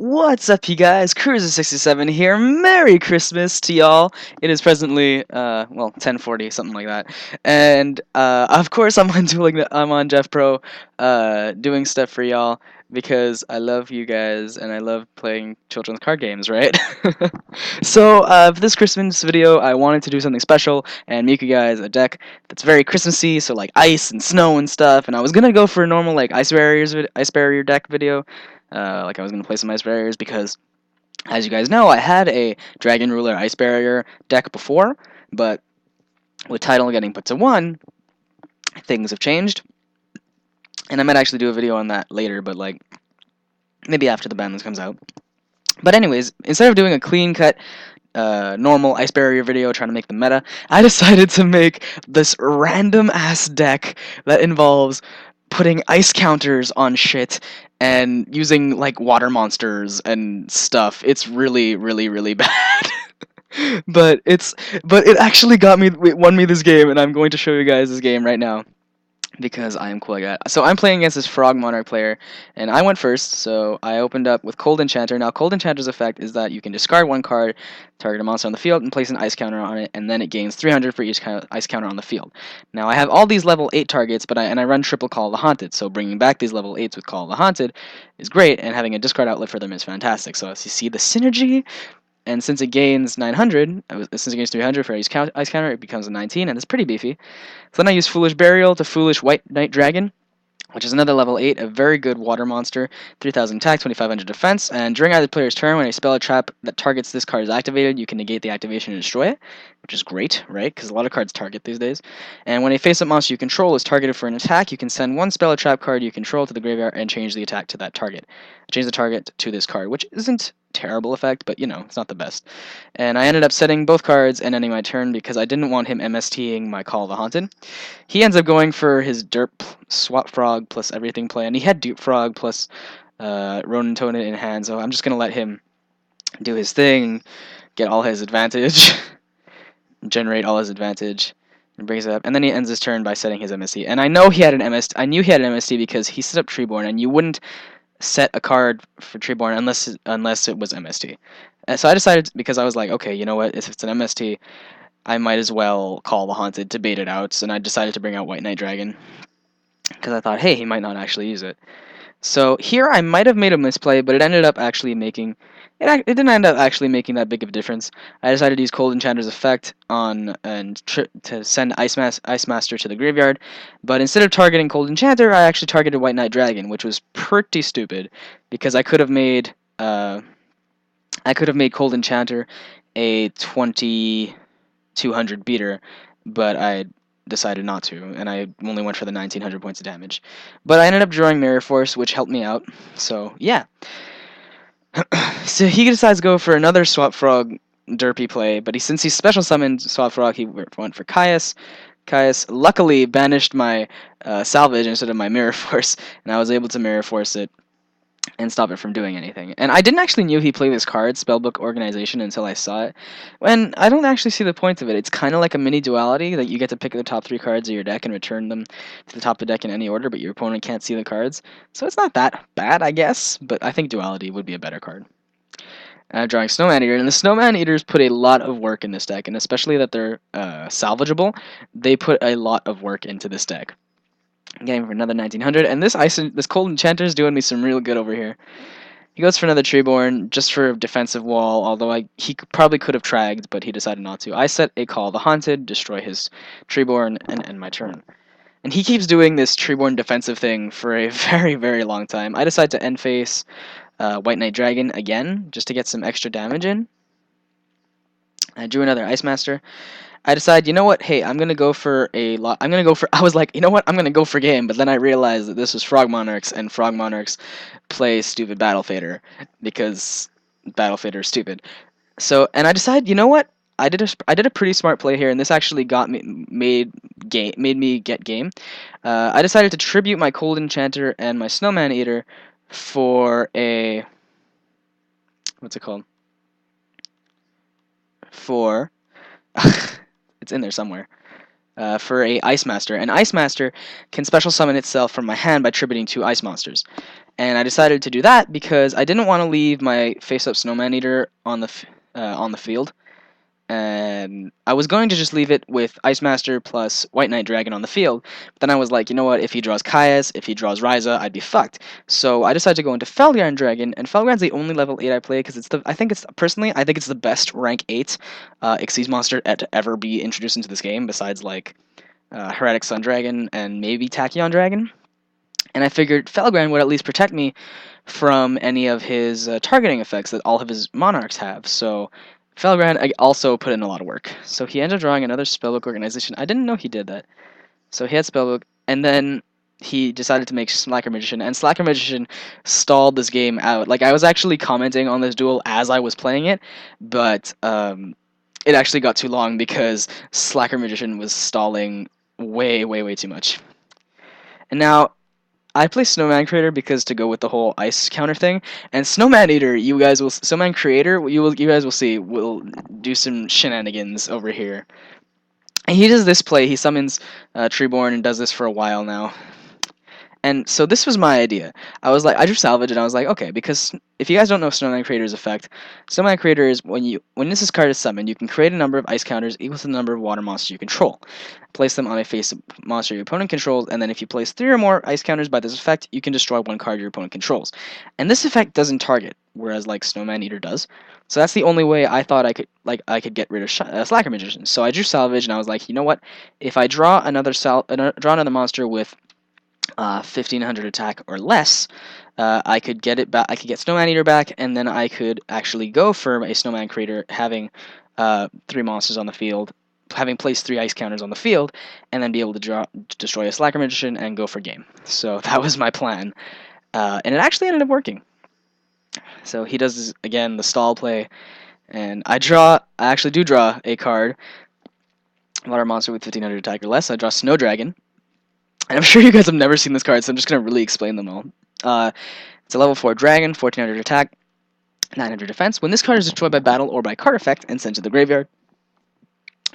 What's up, you guys? Cruiser67 here. Merry Christmas to y'all. It is presently, 10:40, something like that. And, of course, I'm on Jeff Pro, doing stuff for y'all because I love you guys and I love playing children's card games, right? So, for this Christmas video, I wanted to do something special and make you guys a deck that's very Christmassy, so like ice and snow and stuff. And I was gonna go for a normal, like, ice barrier deck video. Like I was going to play some ice barriers because, as you guys know, I had a Dragon Ruler ice barrier deck before, but with title getting put to 1, things have changed, and I might actually do a video on that later, but like maybe after the ban list comes out. But anyways, instead of doing a clean cut normal ice barrier video trying to make the meta, I decided to make this random ass deck that involves putting ice counters on shit and using like water monsters and stuff. It's really, really, really bad. but it actually it won me this game, and I'm going to show you guys this game right now because I am cool like that. So I'm playing against this Frog Monarch player, and I went first, so I opened up with Cold Enchanter. Now, Cold Enchanter's effect is that you can discard one card, target a monster on the field, and place an ice counter on it, and then it gains 300 for each ice counter on the field. Now, I have all these level 8 targets, but I run triple Call of the Haunted, so bringing back these level 8s with Call of the Haunted is great, and having a discard outlet for them is fantastic. So as you see the synergy, and since it gains 900, since it gains 300 for ice counter, it becomes a 19, and it's pretty beefy. So then I use Foolish Burial to Foolish White Knight Dragon, which is another level 8, a very good water monster, 3000 attack, 2500 defense, and during either player's turn, when a spell or trap that targets this card is activated, you can negate the activation and destroy it, which is great, right? Because a lot of cards target these days. And when a face-up monster you control is targeted for an attack, you can send one spell or trap card you control to the graveyard and change the attack to that target. Change the target to this card, which isn't terrible effect, but it's not the best. And I ended up setting both cards and ending my turn because I didn't want him MSTing my Call of the Haunted. He ends up going for his Derp Swap Frog plus everything play, and he had Dupe Frog plus Ronin Tonin in hand, so I'm just going to let him do his thing, get all his advantage, generate all his advantage, and brings it up, and then he ends his turn by setting his MST. And I know he had an MST. I knew he had an MST because he set up Treeborn, and you wouldn't set a card for Treeborn unless it was MST. So I decided, because I was like, okay, you know what, if it's an MST, I might as well call the Haunted to bait it out, and I decided to bring out White Knight Dragon, because I thought, hey, he might not actually use it. So here I might have made a misplay, but it ended up actually making... It didn't end up actually making that big of a difference. I decided to use Cold Enchanter's effect to send Ice Master to the graveyard, but instead of targeting Cold Enchanter, I actually targeted White Knight Dragon, which was pretty stupid, because I could have made Cold Enchanter a 2200 beater, but I decided not to, and I only went for the 1900 points of damage. But I ended up drawing Mirror Force, which helped me out, so yeah. So he decides to go for another Swap Frog derpy play, but since he special summoned Swap Frog, he went for Caius. Caius luckily banished my Salvage instead of my Mirror Force, and I was able to Mirror Force it and stop it from doing anything. And I didn't actually knew he played this card, Spellbook Organization, until I saw it. And I don't actually see the point of it. It's kind of like a mini duality, that you get to pick the top 3 cards of your deck and return them to the top of the deck in any order, but your opponent can't see the cards. So it's not that bad, I guess, but I think duality would be a better card. And I'm drawing Snowman Eater, and the Snowman Eaters put a lot of work in this deck, and especially that they're salvageable, they put a lot of work into this deck. Getting for another 1900, and this Cold Enchanter is doing me some real good over here. He goes for another Treeborn, just for a defensive wall, although he probably could have tragged, but he decided not to. I set a Call of the Haunted, destroy his Treeborn, and end my turn. And he keeps doing this Treeborn defensive thing for a very, very long time. I decide to end phase White Knight Dragon again, just to get some extra damage in. I drew another Ice Master. I decide, you know what, hey, I'm going to go for I was like, you know what, I'm going to go for game, but then I realized that this was Frog Monarchs, and Frog Monarchs play stupid Battle Fader, because Battle Fader is stupid. So, and I decided, you know what, I did a pretty smart play here, and this actually made me get game. I decided to tribute my Cold Enchanter and my Snowman Eater for a... what's it called? For... it's in there somewhere. for a Ice Master. And Ice Master can special summon itself from my hand by tributing 2 Ice Monsters. And I decided to do that because I didn't want to leave my face-up Snowman Eater on the field. And I was going to just leave it with Ice Master plus White Knight Dragon on the field. But then I was like, you know what? If he draws Caius, if he draws Ryza, I'd be fucked. So I decided to go into Felgran Dragon, and Felgran's the only level 8 I play because I think it's the best rank 8 Xyz monster to ever be introduced into this game, besides like Heretic Sun Dragon and maybe Tachyon Dragon. And I figured Felgran would at least protect me from any of his targeting effects that all of his monarchs have. So Felgran also put in a lot of work. So he ended up drawing another Spellbook Organization. I didn't know he did that. So he had Spellbook, and then he decided to make Slacker Magician, and Slacker Magician stalled this game out. Like, I was actually commenting on this duel as I was playing it, but it actually got too long because Slacker Magician was stalling way, way, way too much. And now, I play Snowman Creator because to go with the whole ice counter thing, and Snowman Eater, Snowman Creator, you guys will see, will do some shenanigans over here. And he does this play. He summons Treeborn and does this for a while now. And so this was my idea. I drew Salvage, and I was like, okay, because if you guys don't know Snowman Creator's effect, Snowman Creator is when this card is summoned, you can create a number of ice counters equal to the number of water monsters you control. Place them on a face monster your opponent controls, and then if you place 3 or more ice counters by this effect, you can destroy 1 card your opponent controls. And this effect doesn't target, whereas like Snowman Eater does. So that's the only way I thought I could get rid of Slacker Magician. So I drew Salvage, and I was like, you know what? If I draw another monster with 1500 attack or less, I could get it back. I could get Snowman Eater back, and then I could actually go for a Snowman Creator, having 3 monsters on the field, having placed 3 ice counters on the field, and then be able to destroy a Slacker Magician and go for game. So that was my plan, and it actually ended up working. So he does again the stall play, and I actually do draw a card, water monster with 1500 attack or less. I draw Snow Dragon. And I'm sure you guys have never seen this card, so I'm just going to really explain them all. It's a level 4 dragon, 1400 attack, 900 defense. When this card is destroyed by battle or by card effect and sent to the graveyard,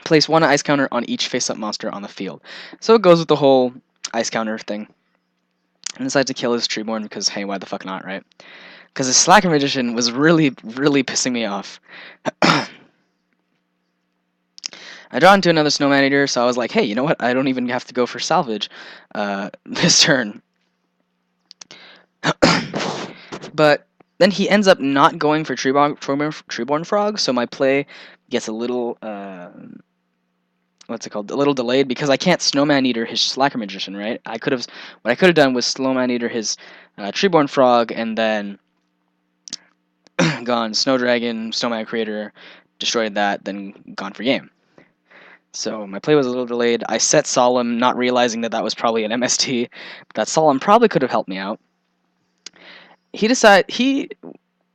place 1 ice counter on each face-up monster on the field. So it goes with the whole ice counter thing. And decided to kill his Treeborn because, hey, why the fuck not, right? Because his Slacker Magician was really, really pissing me off. I draw into another Snowman Eater, so I was like, hey, you know what? I don't even have to go for Salvage this turn. But then he ends up not going for Treeborn Frog, so my play gets a little, what's it called? A little delayed because I can't Snowman Eater his Slacker Magician, right? What I could have done was Snowman Eater his Treeborn Frog, and then gone Snow Dragon, Snowman Creator, destroyed that, then gone for game. So my play was a little delayed. I set Solemn, not realizing that was probably an MST. That Solemn probably could have helped me out. He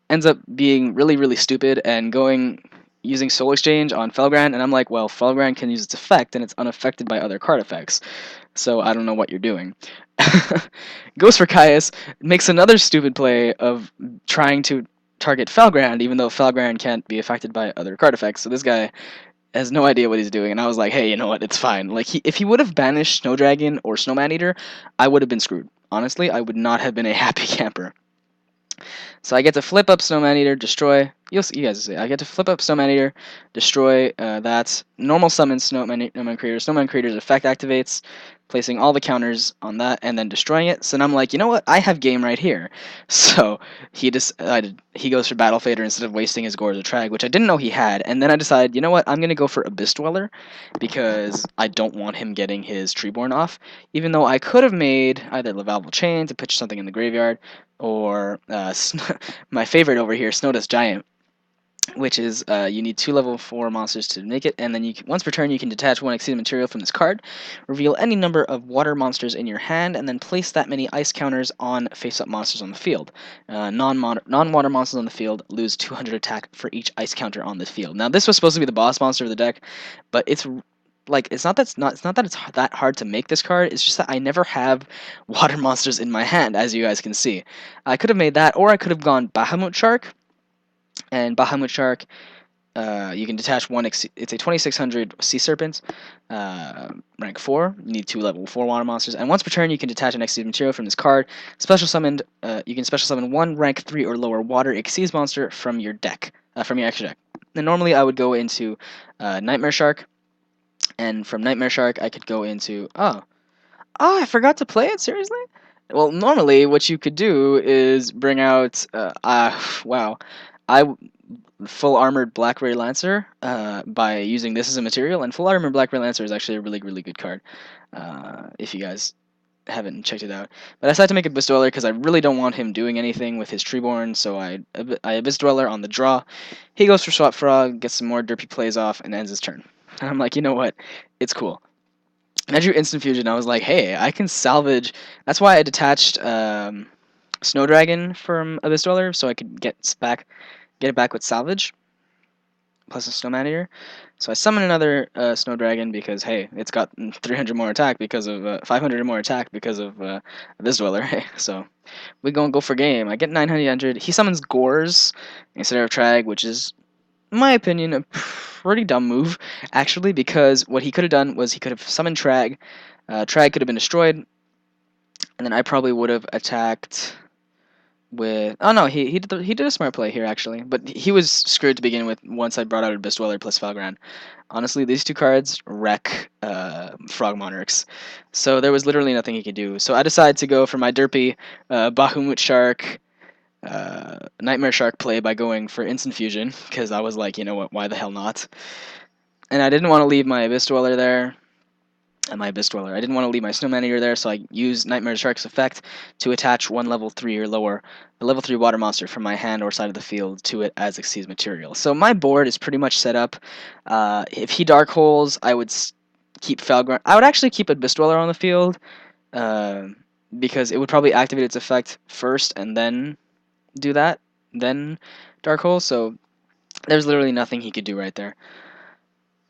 ends up being really, really stupid and using Soul Exchange on Felgran, and I'm like, well, Felgran can use its effect, and it's unaffected by other card effects. So I don't know what you're doing. Goes for Caius, makes another stupid play of trying to target Felgran, even though Felgran can't be affected by other card effects. So this guy has no idea what he's doing, and I was like, hey, you know what, it's fine. Like, if he would have banished Snow Dragon or Snowman Eater, I would have been screwed. Honestly, I would not have been a happy camper. So I get to flip up Snowman Eater, destroy. You guys see. I get to flip up Snowman Eater, destroy that. Normal summon Snowman Creator. Snowman Creator's effect activates, placing all the counters on that, and then destroying it. So then I'm like, you know what? I have game right here. So he goes for Battle Fader instead of wasting his Gore as a Trag, which I didn't know he had. And then I decided, you know what? I'm going to go for Abyss Dweller because I don't want him getting his Treeborn off. Even though I could have made either Lavalval Chain to pitch something in the graveyard, or my favorite over here, Snowdust Giant, which is you need 2 level 4 monsters to make it, and then once per turn you can detach 1 exceeded material from this card, reveal any number of water monsters in your hand, and then place that many ice counters on face-up monsters on the field. Non-water monsters on the field lose 200 attack for each ice counter on the field. Now this was supposed to be the boss monster of the deck, but it's not that it's that hard to make this card. It's just that I never have water monsters in my hand, as you guys can see. I could have made that, or I could have gone Bahamut Shark. And Bahamut Shark You can detach one. It's a 2600 Sea Serpent, rank 4. You need 2 level 4 water monsters, and once per turn, you can detach an Exceed material from this card. Special summoned. You can special summon one rank 3 or lower water Exceeds monster from your deck, from your extra deck. And normally, I would go into Nightmare Shark, and from Nightmare Shark, I could go into I forgot to play it. Seriously. Well, normally, what you could do is bring out wow, I full armored Black Ray Lancer by using this as a material, and full armored Black Ray Lancer is actually a really good card. If you guys haven't checked it out, but I decided to make Abyss Dweller because I really don't want him doing anything with his Treeborn, so I Abyss Dweller on the draw. He goes for Swap Frog, gets some more derpy plays off, and ends his turn. And I'm like, you know what? It's cool. And I drew Instant Fusion. I was like, hey, I can salvage. That's why I detached Snow Dragon from Abyss Dweller, so I could get it back with salvage plus a Snowman Eater. So I summon another Snow Dragon because hey, it's got 300 more attack because of 500 more attack because of Abyss Dweller. So we gonna go for game. I get 900. He summons Gores instead of Trag, which is, in my opinion, a pretty dumb move actually, because what he could have done was he could have summoned Trag. Trag could have been destroyed, and then I probably would have attacked with. Oh no, he did a smart play here actually, but he was screwed to begin with once I brought out Abyss Dweller plus Felgrand. Honestly, these two cards wreck Frog Monarchs, so there was literally nothing he could do. So I decided to go for my derpy Bahamut Shark, Nightmare Shark play by going for Instant Fusion, because I was like, you know what, why the hell not? And I didn't want to leave my Abyss Dweller there. I didn't want to leave my Snowman Eater there, so I used Nightmare Shark's effect to attach one level 3 or lower, a level 3 water monster from my hand or side of the field to it as Exceeds material. So my board is pretty much set up. If he Dark Holes, I would keep Felgrand. I would actually keep Abyss Dweller on the field, because it would probably activate its effect first and then do that, then Dark Hole. So there's literally nothing he could do right there.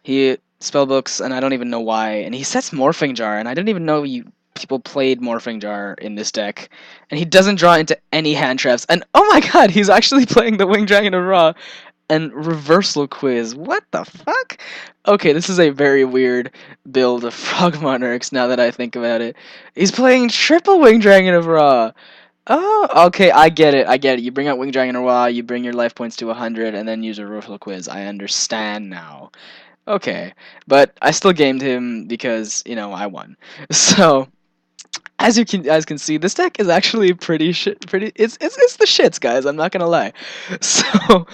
He spellbooks, and I don't even know why. And he sets Morphing Jar, and I didn't even know people played Morphing Jar in this deck. And he doesn't draw into any hand traps. And oh my god, he's actually playing the Winged Dragon of Ra and Reversal Quiz. What the fuck? Okay, this is a very weird build of Frog Monarchs now that I think about it. He's playing triple Winged Dragon of Ra. Oh, okay, I get it. You bring out Winged Dragon of Ra, you bring your life points to 100, and then use a Reversal Quiz. I understand now. Okay, but I still gamed him because I won. So as you can see, this deck is actually pretty shit. It's the shits, guys. I'm not gonna lie. So,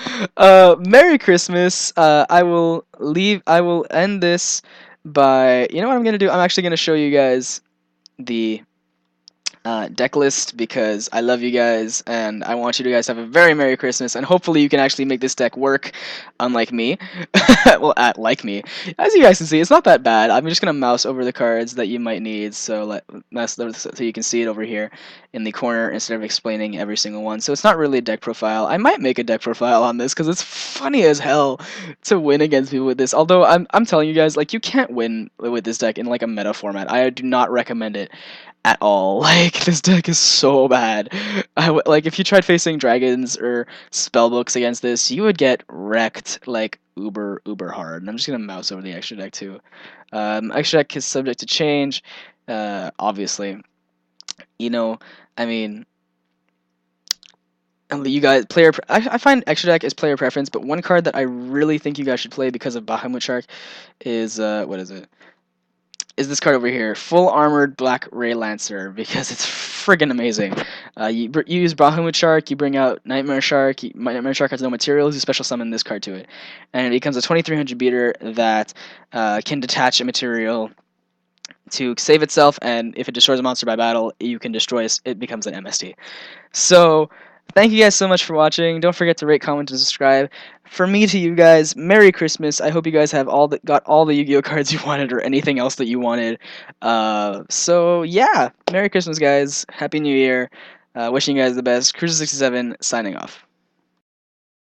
Merry Christmas. I will leave. I will end this by. You know what I'm gonna do? I'm actually gonna show you guys the deck list because I love you guys and I want you guys to have a very Merry Christmas, and hopefully you can actually make this deck work, unlike me. Well, like me. As you guys can see, it's not that bad. I'm just gonna mouse over the cards that you might need, so you can see it over here in the corner instead of explaining every single one. So it's not really a deck profile. I might make a deck profile on this because it's funny as hell to win against people with this. Although I'm telling you guys, like, you can't win with this deck in like a meta format. I do not recommend it at all. Like, this deck is so bad. Like, if you tried facing dragons or spellbooks against this, you would get wrecked like uber hard. And I'm just gonna mouse over the extra deck too. Extra deck is subject to change, obviously. I mean, you guys I find extra deck is player preference, but one card that I really think you guys should play because of Bahamut Shark is what is it? Is this card over here, Full Armored Black Ray Lancer, because it's friggin' amazing. You use Bahamut Shark, you bring out Nightmare Shark. Nightmare Shark has no materials, you special summon this card to it. And it becomes a 2300 beater that can detach a material to save itself, and if it destroys a monster by battle, you can destroy it. It becomes an MST. So, thank you guys so much for watching. Don't forget to rate, comment, and subscribe. For me to you guys, Merry Christmas. I hope you guys have got all the Yu-Gi-Oh cards you wanted or anything else that you wanted. So yeah, Merry Christmas, guys. Happy New Year. Wishing you guys the best. Cruiser67 signing off.